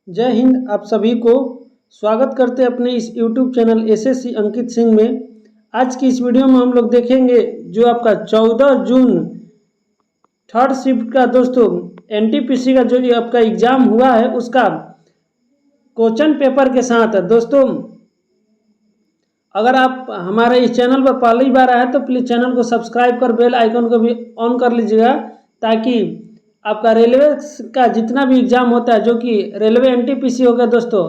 जय हिंद। आप सभी को स्वागत करते हैं अपने इस YouTube channel SSC Ankit Singh में। आज की इस वीडियो में हम लोग देखेंगे जो आपका 14 जून थर्ड शिफ्ट का दोस्तों एनटीपीसी का जो ये आपका एग्ज़ाम हुआ है उसका क्वेश्चन पेपर के साथ दोस्तों। अगर आप हमारे इस चैनल पर पहली बार आए तो प्लीज़ चैनल को सब्सक्राइब कर बेल आइकन को भी ऑन कर लीजिएगा, ताकि आपका रेलवे का जितना भी एग्ज़ाम होता है, जो कि रेलवे एनटीपीसी हो गया दोस्तों,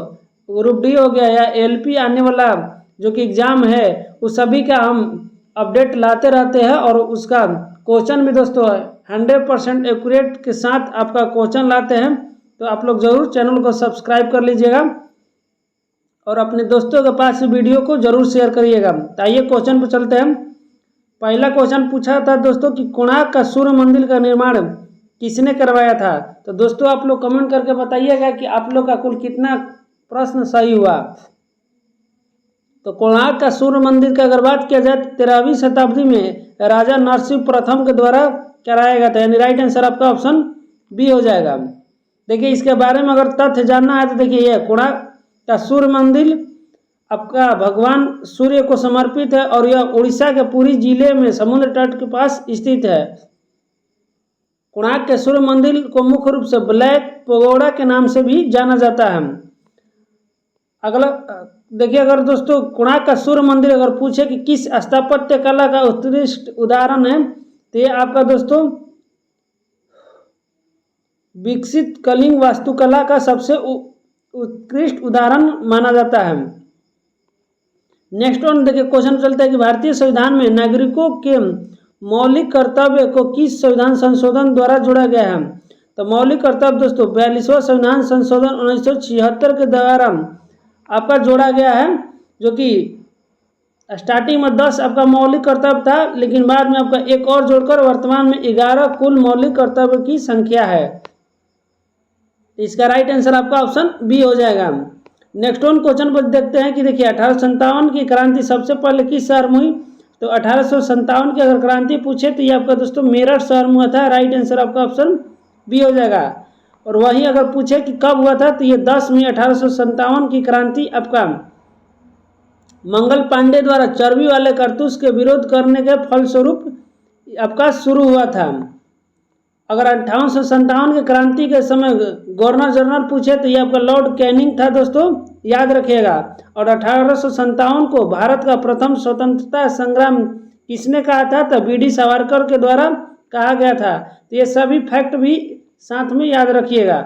ग्रुप डी हो गया या एलपी आने वाला जो कि एग्ज़ाम है, उस सभी का हम अपडेट लाते रहते हैं। और उसका क्वेश्चन भी दोस्तों 100% एक्यूरेट के साथ आपका क्वेश्चन लाते हैं। तो आप लोग ज़रूर चैनल को सब्सक्राइब कर लीजिएगा और अपने दोस्तों के पास वीडियो को जरूर शेयर करिएगा। तो आइए क्वेश्चन पर चलते हैं। पहला क्वेश्चन पूछा था दोस्तों कि कोणार्क का सूर्य मंदिर का निर्माण किसने करवाया था। तो दोस्तों आप लोग कमेंट करके बताइएगा कि आप लोग का कुल कितना प्रश्न सही हुआ। तो कोणार्क का सूर्य मंदिर का अगर बात किया जाए तो 13वीं शताब्दी में राजा नरसिंह प्रथम के द्वारा कराया गया था, यानी राइट आंसर आपका ऑप्शन बी हो जाएगा। देखिए इसके बारे में अगर तथ्य जानना है तो देखिए यह कोणार्क का सूर्य मंदिर आपका भगवान सूर्य को समर्पित है और यह उड़ीसा के पुरी जिले में समुद्र तट के पास स्थित है। कोणार्क के सूर्य मंदिर को मुख्य रूप से ब्लैक पगोड़ा के नाम से भी जाना जाता है। अगला देखिए, अगर दोस्तों कोणार्क का सूर्य मंदिर अगर पूछे कि किस स्थापत्य कला का उत्कृष्ट उदाहरण है, तो ये आपका दोस्तों विकसित कलिंग वास्तुकला का सबसे उत्कृष्ट उदाहरण माना जाता है। नेक्स्ट वन देखिए, क्वेश्चन चलता है कि भारतीय संविधान में नागरिकों के मौलिक कर्तव्य को किस संविधान संशोधन द्वारा जोड़ा गया है। तो मौलिक कर्तव्य दोस्तों 42वां संविधान संशोधन 1976 के द्वारा आपका जोड़ा गया है, जो कि स्टार्टिंग में 10 आपका मौलिक कर्तव्य था, लेकिन बाद में आपका एक और जोड़कर वर्तमान में 11 कुल मौलिक कर्तव्य की संख्या है। इसका राइट आंसर आपका ऑप्शन बी हो जाएगा। नेक्स्ट वन क्वेश्चन पर देखते हैं कि देखिए 1857 की क्रांति सबसे पहले किस शहर में हुई। तो 1857 की अगर क्रांति पूछे तो ये आपका दोस्तों मेरठ शहर में हुआ था। राइट आंसर आपका ऑप्शन बी हो जाएगा। और वहीं अगर पूछे कि कब हुआ था तो ये 10 मई 1857 की क्रांति आपका मंगल पांडे द्वारा चर्बी वाले कारतूस के विरोध करने के फलस्वरूप आपका शुरू हुआ था। अगर 1857 की क्रांति के समय गवर्नर जनरल पूछे तो ये आपका लॉर्ड कैनिंग था दोस्तों, याद रखिएगा। और 1857 को भारत का प्रथम स्वतंत्रता संग्राम किसने कहा था, तो बी डी सावरकर के द्वारा कहा गया था। तो ये सभी फैक्ट भी साथ में याद रखिएगा।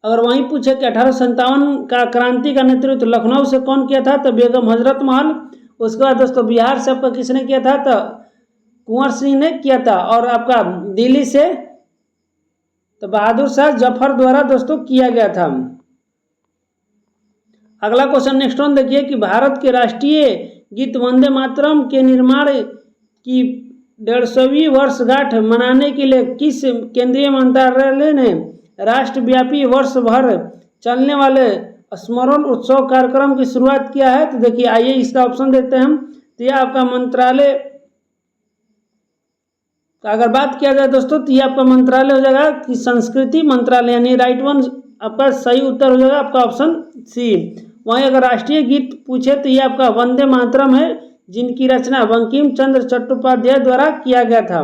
अगर वहीं पूछे कि 1857 का क्रांति का नेतृत्व लखनऊ से कौन किया था, तो बेगम हजरत महल। उसके बाद दोस्तों बिहार से आपका किसने किया था, तो कुंवर सिंह ने किया था। और आपका दिल्ली से तो बहादुर शाह जफर द्वारा दोस्तों किया गया था। अगला क्वेश्चन नेक्स्ट वन देखिए कि भारत के राष्ट्रीय गीत वंदे मातरम के निर्माण की 150वीं वर्षगांठ मनाने के लिए किस केंद्रीय मंत्रालय ने राष्ट्रव्यापी वर्ष भर चलने वाले स्मरण उत्सव कार्यक्रम की शुरुआत किया है। तो देखिए आइए इसका ऑप्शन देते हैं हम। तो यह आपका मंत्रालय अगर बात किया जाए दोस्तों तो ये आपका मंत्रालय हो जाएगा कि संस्कृति मंत्रालय, यानी राइट वन आपका सही उत्तर हो जाएगा आपका ऑप्शन सी। वहीं अगर राष्ट्रीय गीत पूछे तो ये आपका वंदे मातरम है, जिनकी रचना बंकिम चंद्र चट्टोपाध्याय द्वारा किया गया था।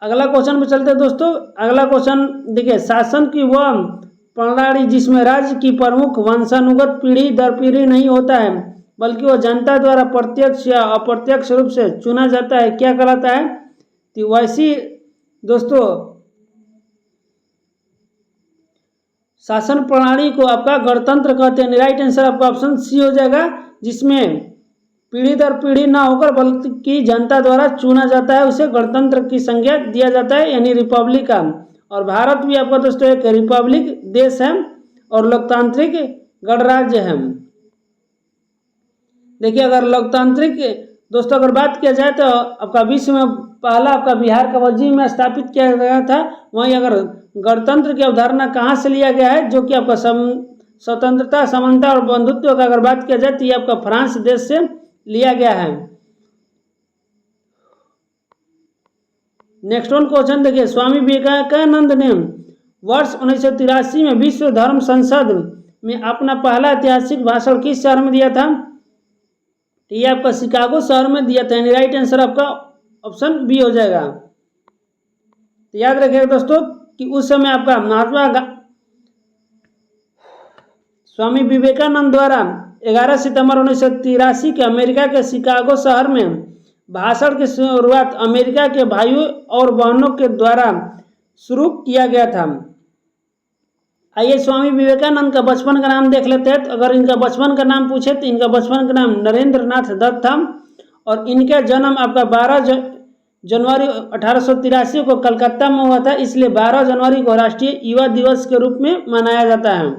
अगला क्वेश्चन पे चलते हैं दोस्तों। अगला क्वेश्चन देखिए, शासन की वह प्रणाली जिसमें राज्य की प्रमुख वंशानुगत पीढ़ी दर पीढ़ी नहीं होता है, बल्कि वह जनता द्वारा प्रत्यक्ष या अप्रत्यक्ष रूप से चुना जाता है, क्या कहलाता है। तो वैसी दोस्तों शासन प्रणाली को आपका गणतंत्र कहते हैं। राइट आंसर आपका ऑप्शन सी हो जाएगा, जिसमें पीढ़ी दर पीढ़ी ना होकर बल्कि जनता द्वारा चुना जाता है, उसे गणतंत्र की संज्ञा दिया जाता है, यानी रिपब्लिकन। और भारत भी आपका दोस्तों एक रिपब्लिक देश है और लोकतांत्रिक गणराज्य है। देखिए अगर लोकतांत्रिक दोस्तों अगर बात किया जाए तो आपका विश्व में पहला आपका बिहार का वजीर में स्थापित किया गया था। वहीं अगर गणतंत्र की अवधारणा कहाँ से लिया गया है, जो कि आपका स्वतंत्रता, समानता और बंधुत्व का अगर बात किया जाए तो ये आपका फ्रांस देश से लिया गया है। नेक्स्ट वन क्वेश्चन देखिए, स्वामी विवेकानंद ने वर्ष 1983 में विश्व धर्म संसद में अपना पहला ऐतिहासिक भाषण किस शहर में दिया था? तो ये आपका शिकागो शहर में दिया था, यानी राइट आंसर आपका ऑप्शन बी हो जाएगा। तो याद रखिएगा दोस्तों कि उस समय आपका स्वामी विवेकानंद द्वारा 11 सितंबर 1983 के अमेरिका के शिकागो शहर में भाषण की शुरुआत अमेरिका के भाइयों और बहनों के द्वारा शुरू किया गया था। आइए स्वामी विवेकानंद का बचपन का नाम देख लेते हैं। तो अगर इनका बचपन का नाम पूछे तो इनका बचपन का नाम नरेंद्र नाथ दत्त था और इनका जन्म आपका 12 जनवरी 1883 को कलकत्ता में हुआ था, इसलिए 12 जनवरी को राष्ट्रीय युवा दिवस के रूप में मनाया जाता है।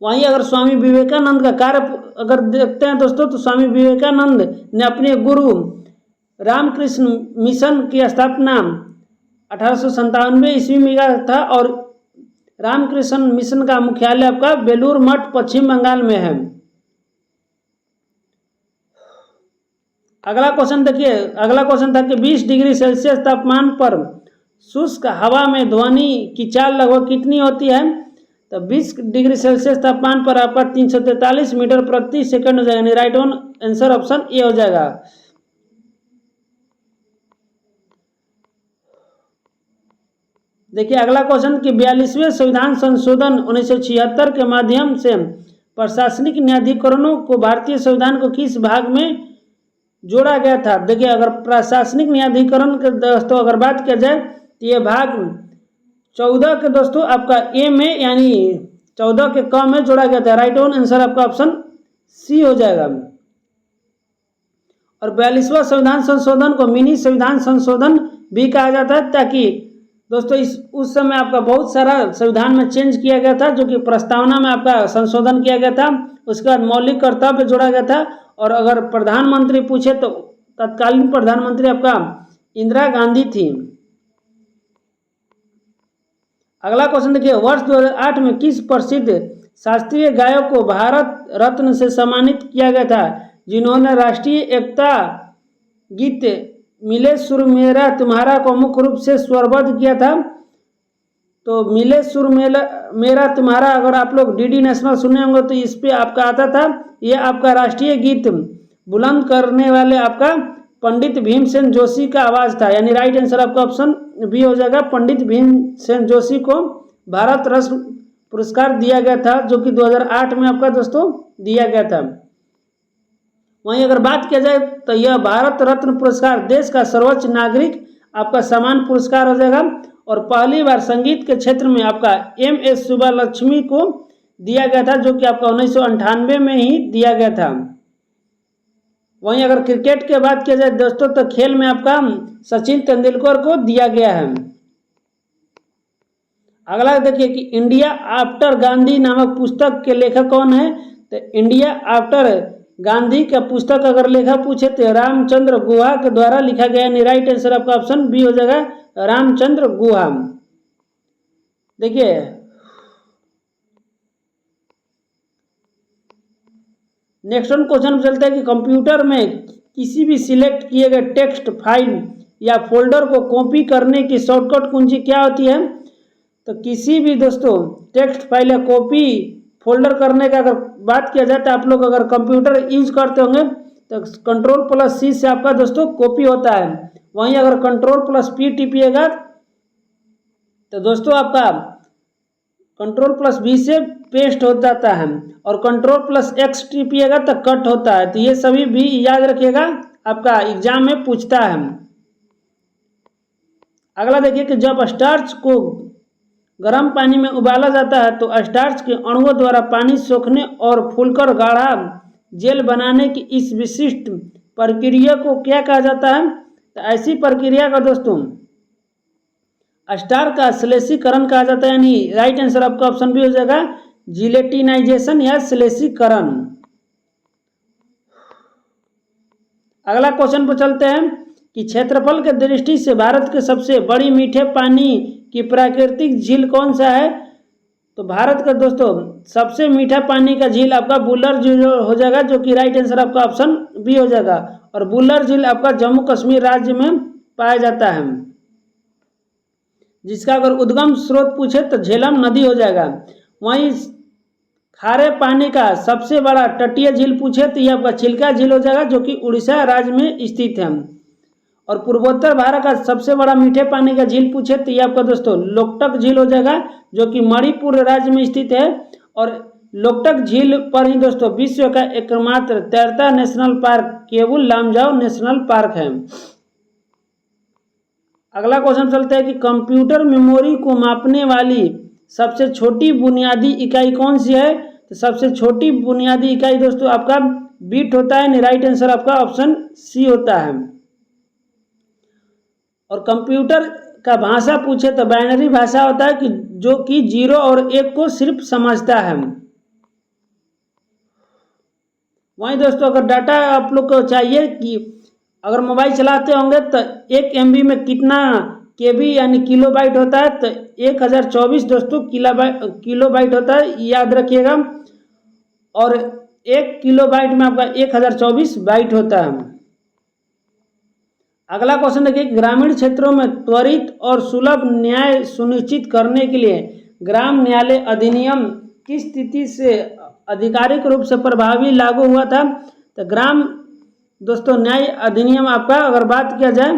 वहीं अगर स्वामी विवेकानंद का कार्य अगर देखते हैं दोस्तों, तो स्वामी विवेकानंद ने अपने गुरु रामकृष्ण मिशन की स्थापना 1897 ईस्वी में किया था और रामकृष्ण मिशन का मुख्यालय आपका बेलूर मठ पश्चिम बंगाल में है। अगला क्वेश्चन देखिए, अगला क्वेश्चन था कि 20 डिग्री सेल्सियस तापमान पर शुष्क हवा में ध्वनि की चाल लगभग कितनी होती है? तो 20 डिग्री सेल्सियस तापमान पर आपका 343 मीटर प्रति सेकंड हो जाएगा, राइट आंसर ऑप्शन ए हो जाएगा। देखिए अगला क्वेश्चन कि 42वें संविधान संशोधन 1976 के माध्यम से प्रशासनिक न्यायाधिकरणों को भारतीय संविधान को किस भाग में जोड़ा गया था? देखिए अगर प्रशासनिक न्यायाधिकरण के दोस्तों अगर बात किया जाए तो ये भाग 14 के दोस्तों आपका ए में यानी 14 के क में जोड़ा गया था, राइट आंसर आपका ऑप्शन सी हो जाएगा। और 42वां संविधान संशोधन को मिनी संविधान संशोधन भी कहा जाता है, ताकि दोस्तों उस समय आपका बहुत सारा संविधान में चेंज किया गया था, जो कि प्रस्तावना में आपका संशोधन किया गया था। उसके बाद मौलिक कर्तव्य जोड़ा गया था और अगर प्रधानमंत्री पूछे तो तत्कालीन प्रधानमंत्री आपका इंदिरा गांधी थी। अगला क्वेश्चन देखिए, वर्ष 2008 में किस प्रसिद्ध शास्त्रीय गायक को भारत रत्न से सम्मानित किया गया था, जिन्होंने राष्ट्रीय एकता गीत मिले सुर मेरा तुम्हारा को मुख्य रूप से स्वरबद्ध किया था? तो मिले सुर मेरा तुम्हारा अगर आप लोग डीडी नेशनल सुने होंगे तो इस पे आपका आता था। ये आपका राष्ट्रीय गीत बुलंद करने वाले आपका पंडित भीमसेन जोशी का आवाज था, यानी राइट आंसर आपका ऑप्शन बी हो जाएगा। पंडित भीमसेन जोशी को भारत रत्न पुरस्कार दिया गया था, जो कि 2008 में आपका दोस्तों दिया गया था। वहीं अगर बात किया जाए तो यह भारत रत्न पुरस्कार देश का सर्वोच्च नागरिक आपका सम्मान पुरस्कार हो जाएगा और पहली बार संगीत के क्षेत्र में आपका MS सुब्बालक्ष्मी को दिया गया था, जो कि आपका 1998 में ही दिया गया था। वहीं अगर क्रिकेट की बात किया जाए दोस्तों तो खेल में आपका सचिन तेंदुलकर को दिया गया है। अगला देखिए कि इंडिया आफ्टर गांधी नामक पुस्तक के लेखक कौन है? तो इंडिया आफ्टर गांधी का पुस्तक अगर लेखक पूछे तो रामचंद्र गुहा के द्वारा लिखा गया, यानी राइट आंसर आपका ऑप्शन बी हो जाएगा, रामचंद्र गुहा। देखिए नेक्स्ट वन क्वेश्चन चलता है कि कंप्यूटर में किसी भी सिलेक्ट किए गए टेक्स्ट फाइल या फोल्डर को कॉपी करने की शॉर्टकट कुंजी क्या होती है? तो किसी भी दोस्तों टेक्स्ट फाइल या कॉपी फोल्डर करने का अगर बात किया जाए तो आप लोग अगर कंप्यूटर यूज करते होंगे तो Ctrl+C से आपका दोस्तों कॉपी होता है। वहीं अगर Ctrl+P टिपिएगा तो दोस्तों आपका Ctrl+V से पेस्ट हो जाता है और Ctrl+X टिपिएगा तो कट होता है। तो ये सभी भी याद रखिएगा, आपका एग्जाम में पूछता है। अगला देखिए कि जब स्टार्च को गर्म पानी में उबाला जाता है तो स्टार्च के अणुओं द्वारा पानी सोखने और फूलकर गाढ़ा जेल बनाने की इस विशिष्ट प्रक्रिया को क्या कहा जाता है? तो ऐसी प्रक्रिया का दोस्तों स्टार्च का श्लेषीकरण कहा जाता है, यानी राइट आंसर आपका ऑप्शन भी हो जाएगा, जिलेटिनाइजेशन या श्लेषीकरण। अगला क्वेश्चन पर चलते हैं कि क्षेत्रफल के दृष्टि से भारत के सबसे बड़ी मीठे पानी की प्राकृतिक झील कौन सा है? तो भारत का दोस्तों सबसे मीठा पानी का झील आपका बुलर झील हो जाएगा, जो कि राइट आंसर आपका ऑप्शन बी हो जाएगा। और बुल्लर झील आपका जम्मू कश्मीर राज्य में पाया जाता है, जिसका अगर उद्गम स्रोत पूछे तो झेलम नदी हो जाएगा। वहीं खारे पानी का सबसे बड़ा तटीय झील पूछे तो ये आपका चिल्का झील हो जाएगा, जो कि उड़ीसा राज्य में स्थित है। और पूर्वोत्तर भारत का सबसे बड़ा मीठे पानी का झील पूछे तो ये आपका दोस्तों लोकटक झील हो जाएगा, जो कि मणिपुर राज्य में स्थित है। और लोकटक झील पर ही दोस्तों विश्व का एकमात्र तैरता national park Keibul Lamjao national park है। अगला क्वेश्चन चलता है कि कंप्यूटर मेमोरी को मापने वाली सबसे छोटी बुनियादी इकाई कौन सी है? तो सबसे छोटी बुनियादी इकाई दोस्तों आपका बिट होता है। राइट आंसर आपका ऑप्शन सी होता है। और कंप्यूटर का भाषा पूछे तो बाइनरी भाषा होता है कि जो कि 0 और 1 को सिर्फ समझता है। वहीं दोस्तों अगर डाटा आप लोग को चाहिए कि अगर मोबाइल चलाते होंगे तो 1 MB में कितना KB यानी किलोबाइट होता है, तो 1024 दोस्तों किलोबाइट होता है, याद रखिएगा। और 1 किलोबाइट में आपका 1024 बाइट होता है। अगला क्वेश्चन देखिए, ग्रामीण क्षेत्रों में त्वरित और सुलभ न्याय सुनिश्चित करने के लिए ग्राम न्यायालय अधिनियम किस तिथि से आधिकारिक रूप से प्रभावी लागू हुआ था? तो ग्राम दोस्तों न्याय अधिनियम आपका अगर बात किया जाए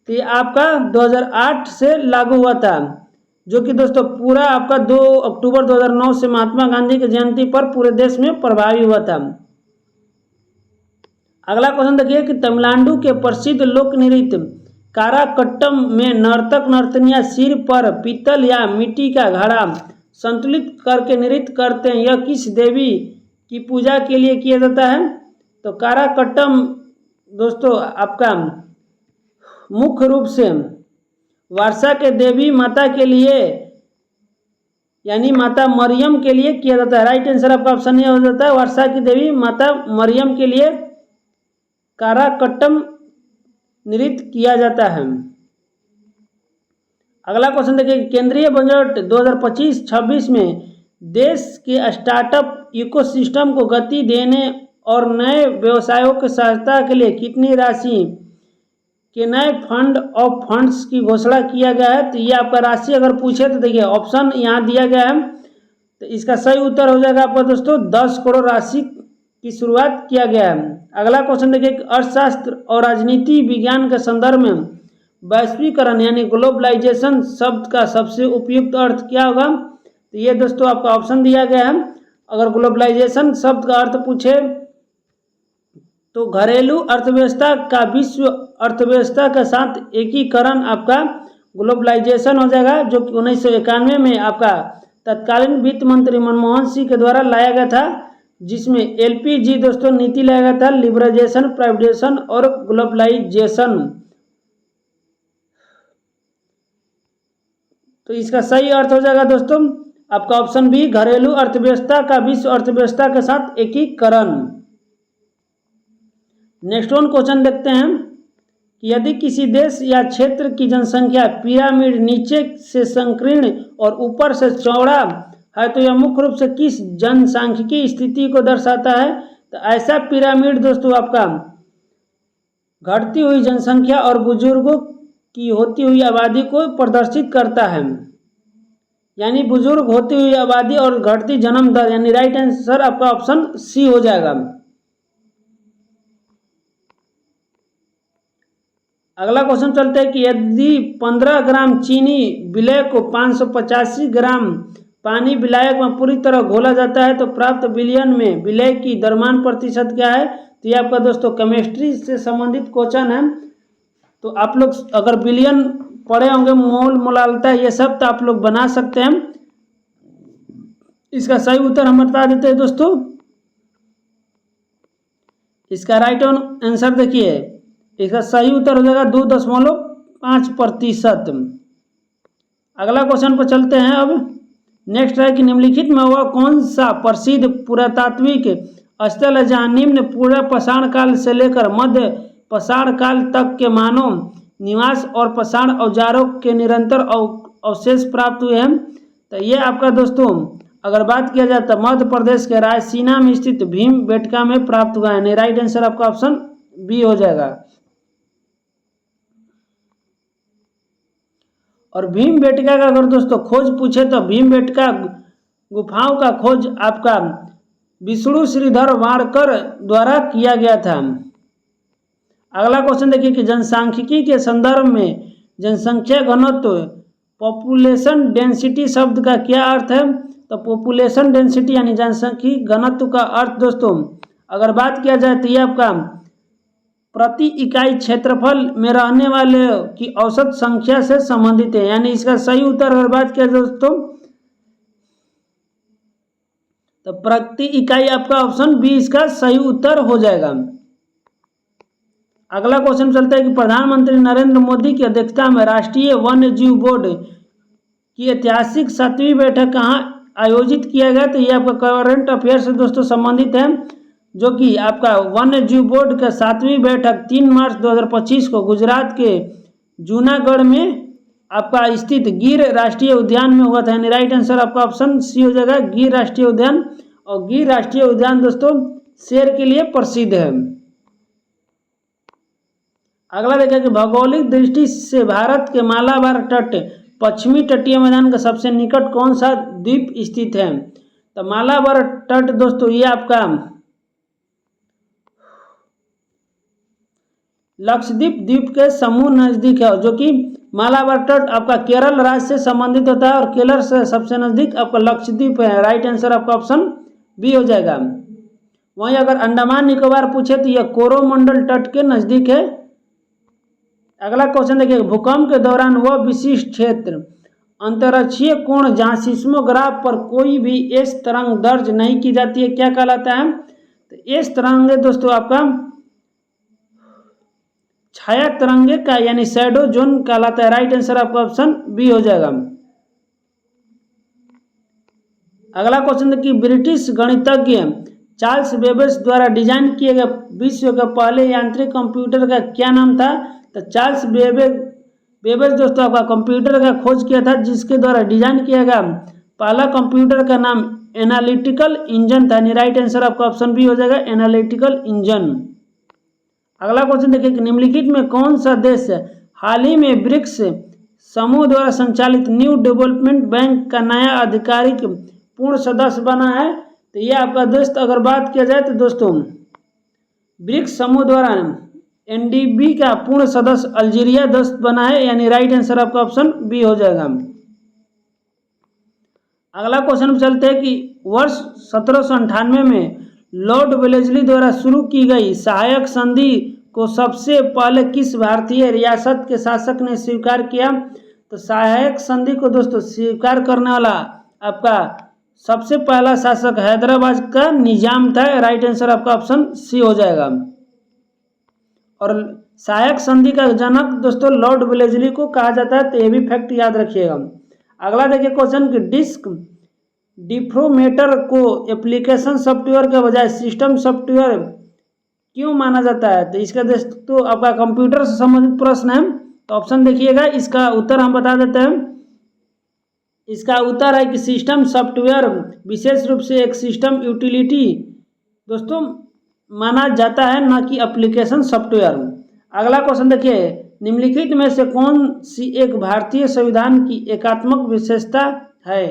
तो ये आपका 2008 से लागू हुआ था, जो कि दोस्तों पूरा आपका 2 अक्टूबर 2009 से महात्मा गांधी की जयंती पर पूरे देश में प्रभावी हुआ था। अगला क्वेश्चन देखिए कि तमिलनाडु के प्रसिद्ध लोक नृत्य काराकट्टम में नर्तक नर्तनियां सिर पर पीतल या मिट्टी का घड़ा संतुलित करके नृत्य करते हैं। यह किस देवी की पूजा के लिए किया जाता है? तो काराकट्टम दोस्तों आपका मुख्य रूप से वर्षा के देवी माता के लिए यानी माता मरियम के लिए किया जाता है। राइट आंसर आपका ऑप्शन ये हो जाता है, वर्षा की देवी माता मरियम के लिए काराकट्टम नृत्य किया जाता है। अगला क्वेश्चन देखिए, केंद्रीय बजट 2025-26 में देश के स्टार्टअप इकोसिस्टम को गति देने और नए व्यवसायों की सहायता के लिए कितनी राशि के नए फंड ऑफ फंड्स की घोषणा किया गया है? तो ये आपका राशि अगर पूछे तो देखिए ऑप्शन यहाँ दिया गया है, तो इसका सही उत्तर हो जाएगा आपका दोस्तों 10 करोड़ राशि की शुरुआत किया गया है। अगला क्वेश्चन देखिए, अर्थशास्त्र और राजनीति विज्ञान के संदर्भ में वैश्वीकरण यानी ग्लोबलाइजेशन शब्द का सबसे उपयुक्त अर्थ क्या होगा? तो ये दोस्तों आपका ऑप्शन दिया गया है। अगर ग्लोबलाइजेशन शब्द का अर्थ पूछे तो घरेलू अर्थव्यवस्था का विश्व अर्थव्यवस्था के साथ एकीकरण आपका ग्लोबलाइजेशन हो जाएगा, जो कि 1991 में आपका तत्कालीन वित्त मंत्री मनमोहन सिंह के द्वारा लाया गया था, जिसमें LPG दोस्तों नीति लाया गया था, लिबराइजेशन, प्राइवेटाइजेशन और ग्लोबलाइजेशन। तो इसका सही अर्थ हो जाएगा दोस्तों आपका ऑप्शन बी, घरेलू अर्थव्यवस्था का विश्व अर्थव्यवस्था के साथ एकीकरण। नेक्स्ट वन क्वेश्चन देखते हैं कि यदि किसी देश या क्षेत्र की जनसंख्या पिरामिड नीचे से संकीर्ण और ऊपर से चौड़ा है तो यह मुख्य रूप से किस जनसांख्यिकी स्थिति को दर्शाता है? तो ऐसा पिरामिड दोस्तों आपका घटती हुई जनसंख्या और बुजुर्गों की होती हुई आबादी को प्रदर्शित करता है, यानी बुजुर्ग होती हुई आबादी और घटती जन्म दर, यानी राइट आंसर आपका ऑप्शन सी हो जाएगा। अगला क्वेश्चन चलते हैं कि यदि 15 ग्राम चीनी विलय को 585 ग्राम पानी विलायक में पूरी तरह घोला जाता है तो प्राप्त विलयन में विलय की द्रव्यमान प्रतिशत क्या है? तो ये आपका दोस्तों केमिस्ट्री से संबंधित क्वेश्चन है। तो आप लोग अगर विलयन पढ़े होंगे, मोल मोलालता ये सब, तो आप लोग बना सकते हैं। इसका सही उत्तर हम बता देते हैं दोस्तों। इसका राइट आंसर देखिए, इसका सही उत्तर हो जाएगा 2.5%। अगला क्वेश्चन पर चलते हैं। अब नेक्स्ट है कि निम्नलिखित में वह कौन सा प्रसिद्ध पुरातात्विक स्थल है जहाँ निम्न पूरा पाषाण काल से लेकर मध्य पाषाण काल तक के मानव निवास और पाषाण औजारों के निरंतर अवशेष प्राप्त हुए हैं? तो ये आपका दोस्तों अगर बात किया जाए तो मध्य प्रदेश के रायसीना में स्थित भीम बेटका में प्राप्त हुआ है। राइट आंसर आपका ऑप्शन बी हो जाएगा। और भीमबेटका का अगर दोस्तों खोज पूछे तो भीमबेटका गुफाओं का खोज आपका विष्णु श्रीधर वाड़कर द्वारा किया गया था। अगला क्वेश्चन देखिए कि जनसांख्यिकी के संदर्भ में जनसंख्या घनत्व पॉपुलेशन डेंसिटी शब्द का क्या अर्थ है? तो पॉपुलेशन डेंसिटी यानी जनसंख्यिक घनत्व का अर्थ दोस्तों अगर बात किया जाए तो ये आपका प्रति इकाई क्षेत्रफल में रहने वाले की औसत संख्या से संबंधित है। यानी इसका सही उत्तर अगर बात किया जाए दोस्तों तो प्रति इकाई आपका ऑप्शन बी इसका सही उत्तर हो जाएगा। अगला क्वेश्चन चलता है कि प्रधानमंत्री नरेंद्र मोदी की अध्यक्षता में राष्ट्रीय वन्य जीव बोर्ड की ऐतिहासिक 7वीं बैठक कहाँ आयोजित किया गया? तो ये आपका करंट अफेयर से दोस्तों संबंधित है, जो कि आपका वन्य जीव बोर्ड का 7वीं बैठक 3 मार्च 2025 को गुजरात के जूनागढ़ में आपका स्थित गिर राष्ट्रीय उद्यान में हुआ था। यानी राइट आंसर आपका ऑप्शन सी हो जाएगा, गिर राष्ट्रीय उद्यान। और गिर राष्ट्रीय उद्यान दोस्तों शेर के लिए प्रसिद्ध है। अगला देखा कि भौगोलिक दृष्टि से भारत के मालाबार तट पश्चिमी तटीय मैदान का सबसे निकट कौन सा द्वीप स्थित है? तो मालाबार तट दोस्तों ये आपका लक्षद्वीप द्वीप के समूह नजदीक है, जो कि मालाबार तट आपका केरल राज्य से संबंधित होता है और केरल से सबसे नजदीक आपका लक्षद्वीप है। राइट आंसर आपका ऑप्शन बी हो जाएगा। वहीं अगर अंडमान निकोबार पूछे तो यह कोरोमंडल तट के नजदीक है। अगला क्वेश्चन देखिए भूकंप के दौरान वह विशिष्ट क्षेत्र अंतरिक्षीय कोण जहाँ सिस्मोग्राफ पर कोई भी एस तरंग दर्ज नहीं की जाती है क्या कहलाता है? तो एस तरंगे दोस्तों आपका छाया तरंगे का यानी शैडो जोन कहलाता है। राइट आंसर आपका ऑप्शन बी हो जाएगा। अगला क्वेश्चन देखिए ब्रिटिश गणितज्ञ चार्ल्स बेबेज द्वारा डिजाइन किए गए विश्व के पहले यांत्रिक कंप्यूटर का क्या नाम था? तो चार्ल्स बेबेज दोस्तों आपका कंप्यूटर का खोज किया था, जिसके द्वारा डिजाइन किया गया पहला कंप्यूटर का नाम एनालिटिकल इंजन था। राइट आंसर आपका ऑप्शन बी हो जाएगा, एनालिटिकल इंजन। अगला क्वेश्चन देखिए कि निम्नलिखित में कौन सा देश हाल ही में ब्रिक्स समूह द्वारा संचालित न्यू डेवलपमेंट बैंक का नया आधिकारिक पूर्ण सदस्य बना है? तो ये आपका दोस्त अगर बात किया जाए तो दोस्तों ब्रिक्स समूह द्वारा एनडीबी का पूर्ण सदस्य अल्जीरिया दोस्त बना है। यानी राइट आंसर आपका ऑप्शन बी हो जाएगा। अगला क्वेश्चन चलते हैं कि वर्ष 1798 में लॉर्ड वेलेस्ली द्वारा शुरू की गई सहायक संधि को सबसे पहले किस भारतीय रियासत के शासक ने स्वीकार किया? तो सहायक संधि को दोस्तों स्वीकार करने वाला आपका सबसे पहला शासक हैदराबाद का निजाम था। राइट आंसर आपका ऑप्शन सी हो जाएगा। और सहायक संधि का जनक दोस्तों लॉर्ड वेलेस्ली को कहा जाता है, तो ये भी फैक्ट याद रखिएगा। अगला देखिए क्वेश्चन कि डिस्क डिफ्रोमेटर को एप्लीकेशन सॉफ्टवेयर के बजाय सिस्टम सॉफ्टवेयर क्यों माना जाता है? तो इसका दोस्तों आपका कंप्यूटर से संबंधित प्रश्न है, तो ऑप्शन देखिएगा। इसका उत्तर हम बता देते हैं। इसका उत्तर है कि सिस्टम सॉफ्टवेयर विशेष रूप से एक सिस्टम यूटिलिटी दोस्तों माना जाता है, न कि एप्लीकेशन सॉफ्टवेयर। अगला क्वेश्चन देखिए निम्नलिखित में से कौन सी एक भारतीय संविधान की एकात्मक विशेषता है?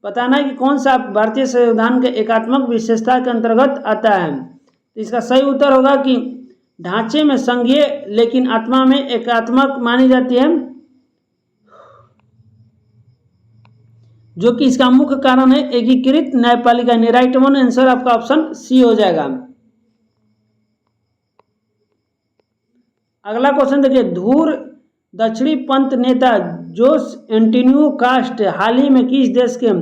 बताना है कि कौन सा भारतीय संविधान के एकात्मक विशेषता के अंतर्गत आता है। तो इसका सही उत्तर होगा कि ढांचे में संघीय लेकिन आत्मा में एकात्मक मानी जाती है, जो कि इसका मुख्य कारण है एकीकृत न्यायपालिका। राइट वन आंसर आपका ऑप्शन सी हो जाएगा। अगला क्वेश्चन देखिए धूर दक्षिणी पंथ नेता जोस एंटोनियो कास्ट हाल ही में किस देश के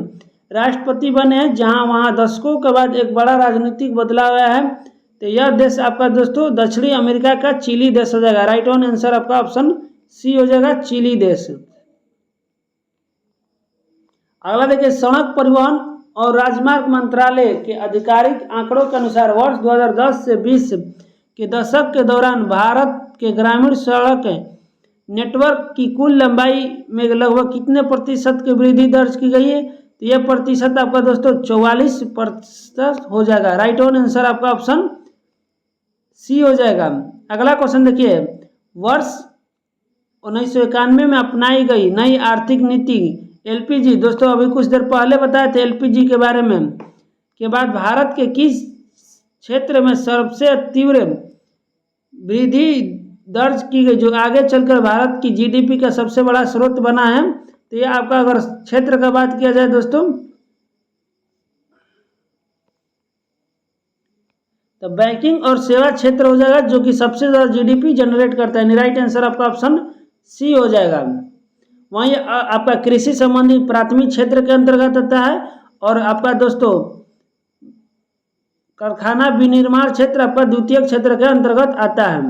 राष्ट्रपति बने हैं, जहां वहां दशकों के बाद एक बड़ा राजनीतिक बदलाव आया है? तो यह देश आपका दोस्तों दक्षिणी अमेरिका का चिली देश हो जाएगा। राइट वन आंसर आपका ऑप्शन सी हो जाएगा, चिली देश। अगला देखिए सड़क परिवहन और राजमार्ग मंत्रालय के आधिकारिक आंकड़ों के अनुसार वर्ष 2010 से 20 के दशक के दौरान भारत के ग्रामीण सड़क नेटवर्क की कुल लंबाई में लगभग कितने प्रतिशत की वृद्धि दर्ज की गई है? तो यह प्रतिशत आपका दोस्तों 44% हो जाएगा। राइट वन आंसर आपका ऑप्शन सी हो जाएगा। अगला क्वेश्चन देखिए, वर्ष 1991 में अपनाई गई नई आर्थिक नीति एलपीजी, दोस्तों अभी कुछ देर पहले बताए थे एलपीजी के बारे में, के बाद भारत के किस क्षेत्र में सबसे तीव्र वृद्धि दर्ज की गई, जो आगे चलकर भारत की जीडीपी का सबसे बड़ा स्रोत बना है। तो ये आपका अगर क्षेत्र का बात किया जाए दोस्तों, तो बैंकिंग और सेवा क्षेत्र हो जाएगा, जो कि सबसे ज़्यादा जीडीपी जनरेट करता है। राइट आंसर आपका ऑप्शन सी हो जाएगा। वहीं आपका कृषि संबंधी प्राथमिक क्षेत्र के अंतर्गत आता है, और आपका दोस्तों कारखाना विनिर्माण क्षेत्र आपका द्वितीय क्षेत्र के अंतर्गत आता है।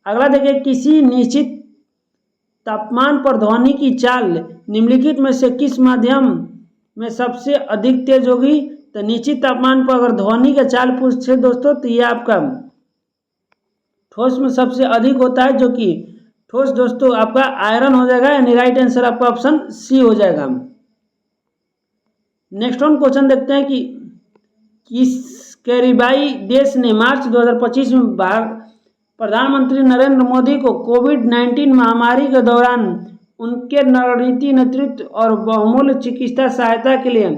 अगला देखिए, किसी निश्चित तापमान पर ध्वनि की चाल निम्नलिखित में से किस माध्यम में सबसे अधिक तेज होगी। तो निश्चित तापमान पर अगर ध्वनि का चाल पूछे दोस्तों, तो ये आपका ठोस में सबसे अधिक होता है, जो कि ठोस दोस्तों आपका आयरन हो जाएगा, यानी राइट आंसर आपका ऑप्शन सी हो जाएगा। नेक्स्ट वन क्वेश्चन देखते हैं कि किस कैरिबियाई देश ने मार्च 2025 में प्रधानमंत्री नरेंद्र मोदी को कोविड-19 महामारी के दौरान उनके रणनीति नेतृत्व और बहुमूल्य चिकित्सा सहायता के लिए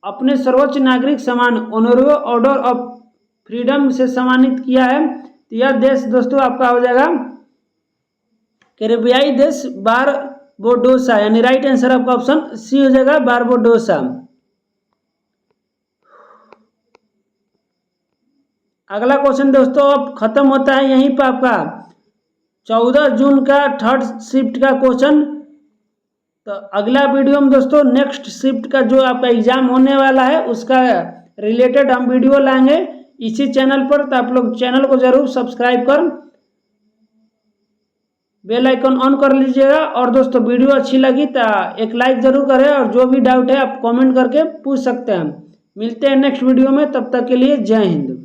अपने सर्वोच्च नागरिक सम्मान ऑनरेरी ऑर्डर ऑफ फ्रीडम से सम्मानित किया है। तो यह देश दोस्तों आपका हो जाएगा कैरिबियाई देश बारबोडोसा, यानी राइट आंसर आपका ऑप्शन सी हो जाएगा, बारबोडोसा। अगला क्वेश्चन दोस्तों अब खत्म होता है यहीं पर आपका 14 जून का थर्ड शिफ्ट का क्वेश्चन। तो अगला वीडियो में दोस्तों नेक्स्ट शिफ्ट का जो आपका एग्जाम होने वाला है उसका रिलेटेड हम वीडियो लाएंगे इसी चैनल पर। तो आप लोग चैनल को जरूर सब्सक्राइब कर बेल आइकन ऑन कर लीजिएगा, और दोस्तों वीडियो अच्छी लगी तो एक लाइक जरूर करें, और जो भी डाउट है आप कमेंट करके पूछ सकते हैं। मिलते हैं नेक्स्ट वीडियो में, तब तक के लिए जय हिंद।